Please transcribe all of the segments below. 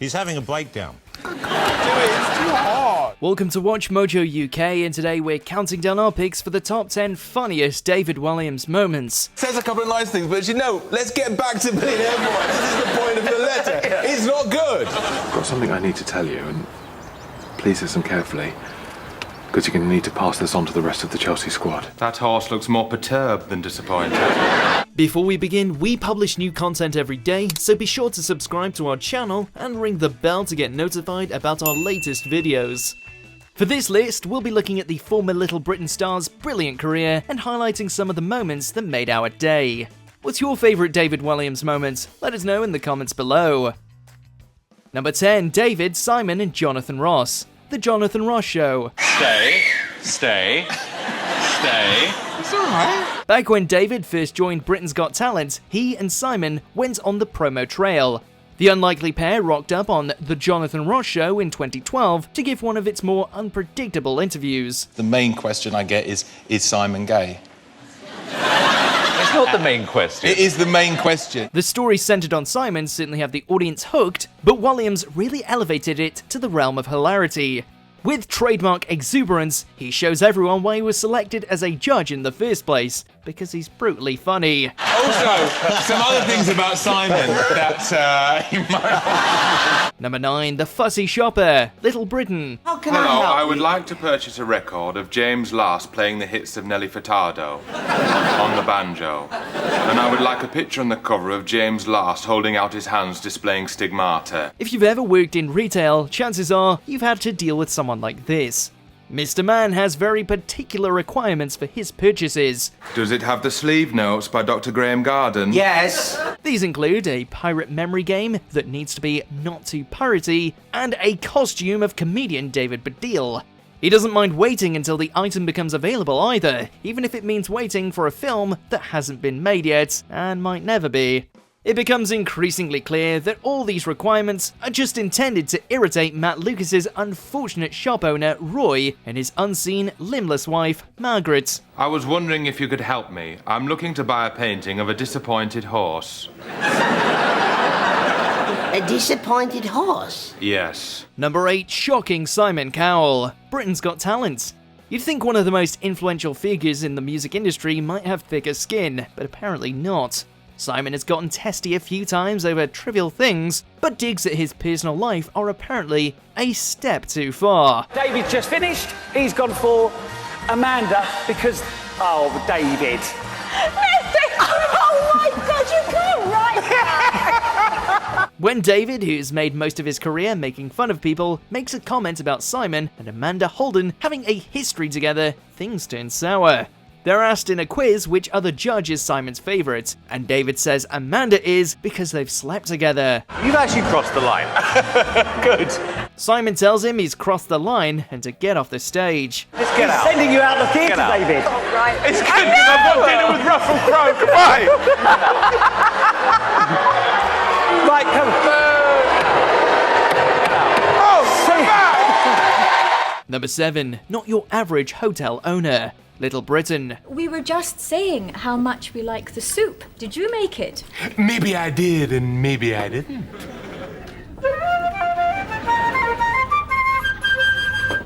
He's having a breakdown. It's too hard. Welcome to WatchMojo UK, and today we're counting down our picks for the top 10 funniest David Walliams moments. Says a couple of nice things, but let's get back to Billionaire Boy. This is the point of the letter. It's not good. I've got something I need to tell you, and please listen carefully, because you're going to need to pass this on to the rest of the Chelsea squad. That horse looks more perturbed than disappointed. Before we begin, we publish new content every day, so be sure to subscribe to our channel and ring the bell to get notified about our latest videos. For this list, we'll be looking at the former Little Britain star's brilliant career and highlighting some of the moments that made our day. What's your favourite David Walliams moment? Let us know in the comments below. Number 10, David, Simon and Jonathon Ross. The Jonathon Ross Show. Stay. It's alright. Back when David first joined Britain's Got Talent, he and Simon went on the promo trail. The unlikely pair rocked up on The Jonathon Ross Show in 2012 to give one of its more unpredictable interviews. The main question I get is Simon gay? It's not the main question. It is the main question. The story centered on Simon certainly had the audience hooked, but Walliams really elevated it to the realm of hilarity. With trademark exuberance, he shows everyone why he was selected as a judge in the first place, because he's brutally funny. Also, some other things about Simon that you might... Number 9, The Fussy Shopper, Little Britain. Hello, I would like to purchase a record of James Last playing the hits of Nelly Furtado on the banjo. And I would like a picture on the cover of James Last holding out his hands displaying stigmata. If you've ever worked in retail, chances are you've had to deal with someone like this. Mr. Man has very particular requirements for his purchases. Does it have the sleeve notes by Dr. Graham Garden? Yes. These include a pirate memory game that needs to be not too piratey, and a costume of comedian David Baddiel. He doesn't mind waiting until the item becomes available either, even if it means waiting for a film that hasn't been made yet, and might never be. It becomes increasingly clear that all these requirements are just intended to irritate Matt Lucas's unfortunate shop owner, Roy, and his unseen, limbless wife, Margaret. I was wondering if you could help me. I'm looking to buy a painting of a disappointed horse. A disappointed horse? Yes. Number 8, shocking Simon Cowell, Britain's Got Talent. You'd think one of the most influential figures in the music industry might have thicker skin, but apparently not. Simon has gotten testy a few times over trivial things, but digs at his personal life are apparently a step too far. David's just finished. He's gone for Amanda because... Oh, David. Oh my God, you can't write that! When David, who's made most of his career making fun of people, makes a comment about Simon and Amanda Holden having a history together, things turn sour. They're asked in a quiz which other judge is Simon's favourite, and David says Amanda is because they've slept together. You've actually crossed the line. Good. Simon tells him he's crossed the line and to get off the stage. Let's get out. Sending you out the theatre, David. Oh, right. It's good because I've got dinner with Russell Crowe. Goodbye. Right, come. Oh, come back. Number 7, not your average hotel owner. Little Britain. We were just saying how much we like the soup. Did you make it? Maybe I did and maybe I didn't.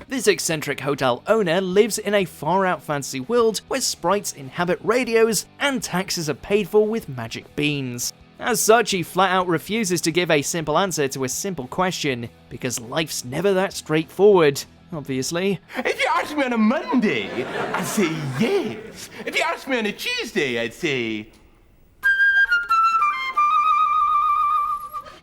This eccentric hotel owner lives in a far-out fantasy world where sprites inhabit radios and taxes are paid for with magic beans. As such, he flat-out refuses to give a simple answer to a simple question, because life's never that straightforward. Obviously. If you ask me on a Monday, I'd say yes. If you ask me on a Tuesday, I'd say...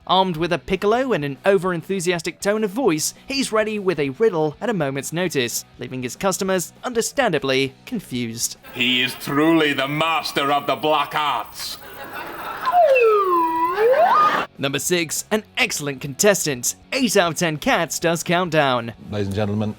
Armed with a piccolo and an over-enthusiastic tone of voice, he's ready with a riddle at a moment's notice, leaving his customers, understandably, confused. He is truly the master of the black arts. Number 6, an excellent contestant. 8 out of 10 Cats does Countdown. Ladies and gentlemen,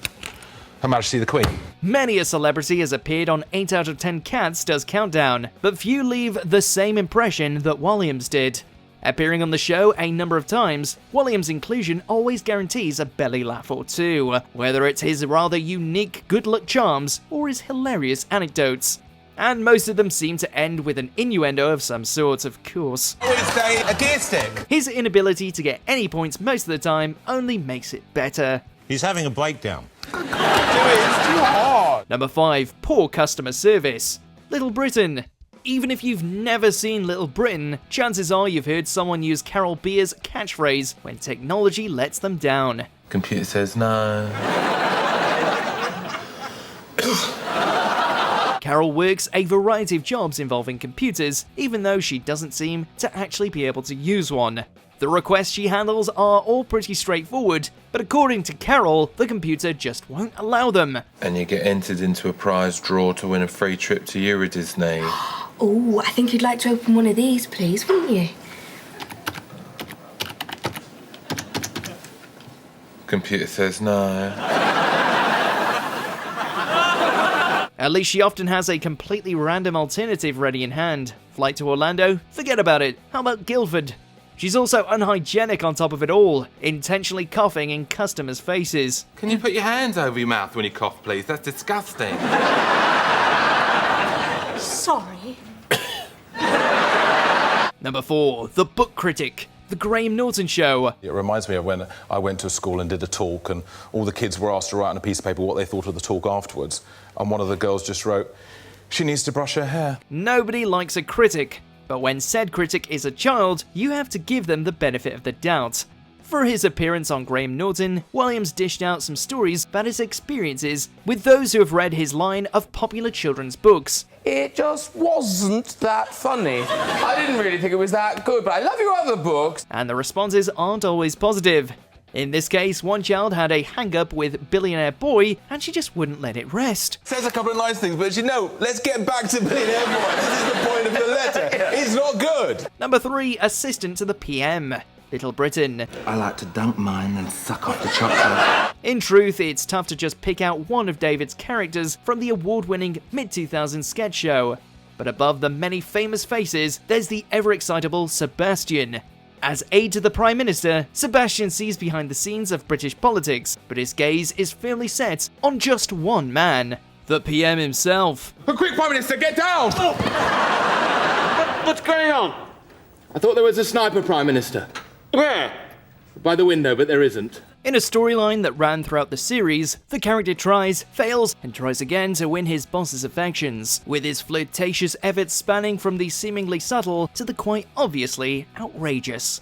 Her Majesty the Queen. Many a celebrity has appeared on 8 out of 10 Cats does Countdown, but few leave the same impression that Walliams did. Appearing on the show a number of times, Walliams' inclusion always guarantees a belly laugh or two, whether it's his rather unique good luck charms or his hilarious anecdotes. And most of them seem to end with an innuendo of some sort, of course. Wednesday, a deer stick. His inability to get any points most of the time only makes it better. He's having a breakdown. Do it, it's too hard. Number 5, poor customer service. Little Britain. Even if you've never seen Little Britain, chances are you've heard someone use Carol Beer's catchphrase when technology lets them down. Computer says no. Carol works a variety of jobs involving computers, even though she doesn't seem to actually be able to use one. The requests she handles are all pretty straightforward, but according to Carol, the computer just won't allow them. And you get entered into a prize draw to win a free trip to Euro Disney. Oh, I think you'd like to open one of these, please, wouldn't you? Computer says no. At least she often has a completely random alternative ready in hand. Flight to Orlando? Forget about it. How about Guildford? She's also unhygienic on top of it all, intentionally coughing in customers' faces. Can you put your hands over your mouth when you cough, please? That's disgusting. Sorry. Number 4, the book critic. The Graham Norton Show. It reminds me of when I went to school and did a talk and all the kids were asked to write on a piece of paper what they thought of the talk afterwards. And one of the girls just wrote, "She needs to brush her hair." Nobody likes a critic, but when said critic is a child, you have to give them the benefit of the doubt. For his appearance on Graham Norton, Walliams dished out some stories about his experiences with those who have read his line of popular children's books. It just wasn't that funny. I didn't really think it was that good, but I love your other books. And the responses aren't always positive. In this case, one child had a hang-up with Billionaire Boy, and she just wouldn't let it rest. Says a couple of nice things, but let's get back to Billionaire Boy. This is the point of the letter. It's not good. Number 3, assistant to the PM. Little Britain. I like to dunk mine and suck off the chocolate. In truth, it's tough to just pick out one of David's characters from the award-winning mid-2000s sketch show. But above the many famous faces, there's the ever-excitable Sebastian. As aide to the Prime Minister, Sebastian sees behind the scenes of British politics, but his gaze is firmly set on just one man, the PM himself. Quick, Prime Minister, get down! What's going on? I thought there was a sniper, Prime Minister. Where? By the window, but there isn't. In a storyline that ran throughout the series, the character tries, fails, and tries again to win his boss's affections, with his flirtatious efforts spanning from the seemingly subtle to the quite obviously outrageous.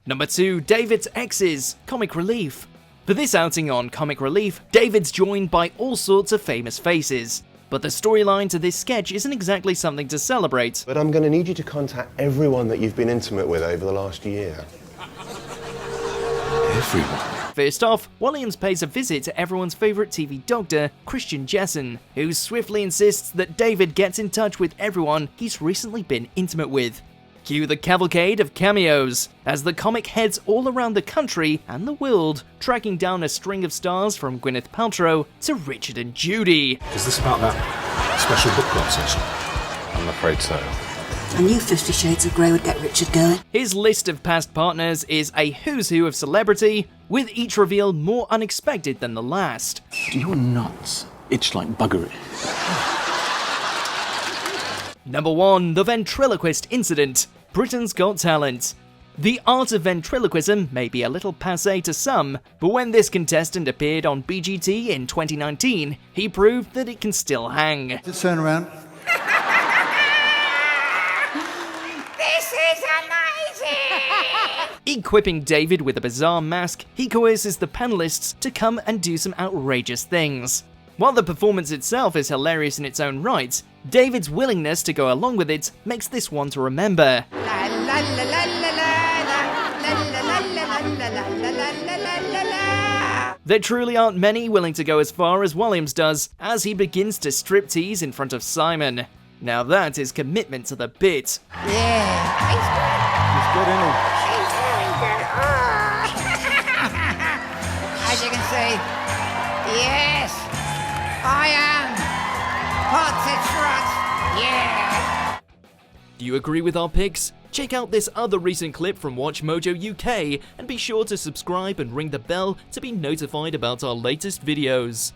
Number 2, David's exes, Comic Relief. For this outing on Comic Relief, David's joined by all sorts of famous faces. But the storyline to this sketch isn't exactly something to celebrate. But I'm going to need you to contact everyone that you've been intimate with over the last year. Everyone? First off, Walliams pays a visit to everyone's favourite TV doctor, Christian Jessen, who swiftly insists that David gets in touch with everyone he's recently been intimate with. Cue the cavalcade of cameos, as the comic heads all around the country and the world, tracking down a string of stars from Gwyneth Paltrow to Richard and Judy. Is this about that special book club session? I'm afraid so. I knew 50 Shades of Grey would get Richard going. His list of past partners is a who's who of celebrity, with each reveal more unexpected than the last. Do your nuts itch like buggery? Number 1, the Ventriloquist incident. Britain's Got Talent. The art of ventriloquism may be a little passé to some, but when this contestant appeared on BGT in 2019, he proved that it can still hang. Just turn around. This is amazing! Equipping David with a bizarre mask, he coerces the panelists to come and do some outrageous things. While the performance itself is hilarious in its own right, David's willingness to go along with it makes this one to remember. There truly aren't many willing to go as far as Walliams does, as he begins to striptease in front of Simon. Now that is commitment to the bit. Yeah, he's good, He's good, isn't he? he's very good. As you can see, yes, I am. Potted Trot, yeah. Do you agree with our picks? Check out this other recent clip from WatchMojo UK and be sure to subscribe and ring the bell to be notified about our latest videos.